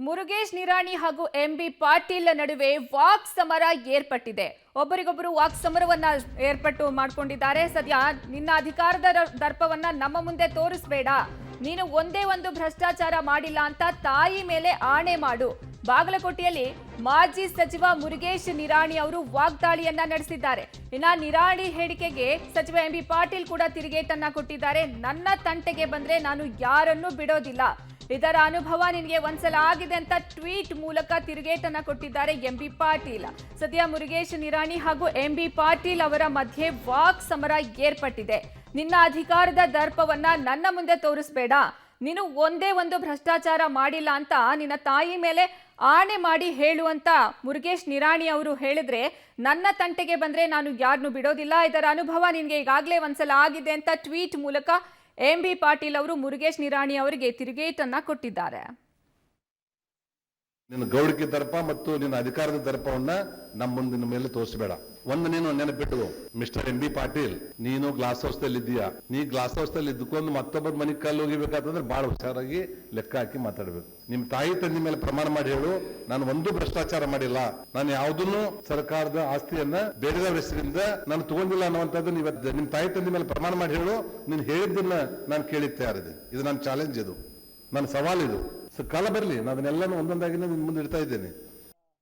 ಮುರುಗೇಶ್ ನಿರಾಣಿ ಹಾಗೂ ಎಂಬಿ ಪಾಟೀಲ್ ನಡುವೆ ವಾಕ್ ಸಮರ ಏರ್ಪಟ್ಟಿದೆ. ಒಬ್ಬರಿಗೊಬ್ಬರು ವಾಕ್ ಸಮರವನ್ನ ಏರ್ಪಟ್ಟು ಮಾಡಿಕೊಂಡಿದ್ದಾರೆ. ಸದ್ಯ ನಿನ್ನ ಅಧಿಕಾರದ ದರ್ಪವನ್ನ ನಮ್ಮ ಮುಂದೆ ತೋರಿಸಬೇಡ, ನೀನು ಒಂದೇ ಒಂದು ಭ್ರಷ್ಟಾಚಾರ ಮಾಡಿಲ್ಲ ಅಂತ ತಾಯಿ ಮೇಲೆ ಆಣೆ ಮಾಡು. ಬಾಗಲಕೋಟೆಯಲ್ಲಿ ಮಾಜಿ ಸಚಿವ ಮುರುಗೇಶ್ ನಿರಾಣಿ ಅವರು ವಾಗ್ದಾಳಿಯನ್ನ ನಡೆಸಿದ್ದಾರೆ. ಇನ್ನ ನಿರಾಣಿ ಹೇಳಿಕೆಗೆ ಸಚಿವ ಎಂಬಿ ಪಾಟೀಲ್ ಕೂಡ ತಿರುಗೇಟನ್ನ ಕೊಟ್ಟಿದ್ದಾರೆ. ನನ್ನ ತಂಟೆಗೆ ಬಂದ್ರೆ ನಾನು ಯಾರನ್ನೂ ಬಿಡೋದಿಲ್ಲ, ಇದರ ಅನುಭವ ನಿನಗೆ ಒಂದ್ಸಲ ಆಗಿದೆ ಅಂತ ಟ್ವೀಟ್ ಮೂಲಕ ತಿರುಗೇಟನ್ನ ಕೊಟ್ಟಿದ್ದಾರೆ ಎಂಬಿ ಪಾಟೀಲ್. ಸದ್ಯ ಮುರುಗೇಶ್ ನಿರಾಣಿ ಹಾಗೂ ಎಂಬಿ ಪಾಟೀಲ್ ಅವರ ಮಧ್ಯೆ ವಾಕ್ ಸಮರ ಏರ್ಪಟ್ಟಿದೆ. ನಿನ್ನ ಅಧಿಕಾರದ ದರ್ಪವನ್ನ ನನ್ನ ಮುಂದೆ ತೋರಿಸಬೇಡ, ನೀನು ಒಂದೇ ಒಂದು ಭ್ರಷ್ಟಾಚಾರ ಮಾಡಿಲ್ಲ ಅಂತ ನಿನ್ನ ತಾಯಿ ಮೇಲೆ ಆಣೆ ಮಾಡಿ ಹೇಳುವಂತ ಮುರುಗೇಶ್ ನಿರಾಣಿ ಅವರು ಹೇಳಿದ್ರೆ, ನನ್ನ ತಂಟೆಗೆ ಬಂದ್ರೆ ನಾನು ಯಾರನ್ನು ಬಿಡೋದಿಲ್ಲ, ಇದರ ಅನುಭವ ನಿನ್ಗೆ ಈಗಾಗಲೇ ಒಂದ್ಸಲ ಆಗಿದೆ ಅಂತ ಟ್ವೀಟ್ ಮೂಲಕ ಎಂಬಿ ಪಾಟೀಲ್ ಅವರು ಮುರುಗೇಶ್ ನಿರಾಣಿ ಅವರಿಗೆ ತಿರುಗೇಟನ್ನ ಕೊಟ್ಟಿದ್ದಾರೆ. ನಿನ್ನ ಗೌಡಿಕೆ ದರ್ಪ ಮತ್ತು ನಿನ್ನ ಅಧಿಕಾರದ ದರ್ಪವನ್ನ ನಮ್ಮ ಮುಂದಿನ ಮೇಲೆ ತೋರಿಸಬೇಡ. ಒಂದು ನೀನು ನೆನಪಿಟ್ಟು, ಮಿಸ್ಟರ್ ಎಂಬಿ ಪಾಟೀಲ್, ನೀನು ಗ್ಲಾಸ್ ಹೌಸ್ ದಲ್ಲಿ ಇದ್ದೀಯಾ. ನೀ ಗ್ಲಾಸ್ ಹೌಸ್ ದಲ್ಲಿ ಇದ್ದುಕೊಂಡು ಮತ್ತೊಬ್ಬರ ಮನೆ ಕಲ್ಲು ಹೋಗಿಬೇಕಾದ್ರೆ ಬಹಳ ಹುಷಾರಾಗಿ ಲೆಕ್ಕ ಹಾಕಿ ಮಾತಾಡಬೇಕು. ನಿಮ್ ತಾಯಿ ತಂದೆ ಮೇಲೆ ಪ್ರಮಾಣ ಮಾಡಿ ಹೇಳು, ನಾನು ಒಂದು ಭ್ರಷ್ಟಾಚಾರ ಮಾಡಿಲ್ಲ, ನಾನು ಯಾವುದನ್ನು ಸರ್ಕಾರದ ಆಸ್ತಿಯನ್ನ ಬೇರೆದವರ ಹೆಸರಿಂದ ನಾನು ತಗೊಂಡಿಲ್ಲ ಅನ್ನುವಂಥದ್ದು ನೀವು ನಿಮ್ ತಾಯಿ ತಂದೆ ಮೇಲೆ ಪ್ರಮಾಣ ಮಾಡಿ ಹೇಳು. ನೀನು ಹೇಳಿದ್ದನ್ನ ನಾನು ಕೇಳಿ ತಯಾರಿದೆ. ಇದು ನನ್ನ ಚಾಲೆಂಜ್, ಇದು ನನ್ನ ಸವಾಲು. ಇದು ಕಾಲ ಬರಲಿ, ನಾನು ಅದನ್ನೆಲ್ಲನೂ ಒಂದೊಂದಾಗಿ ನಿನ್ನ ಮುಂದೆ ಇಡ್ತಾ ಇದ್ದೇನೆ.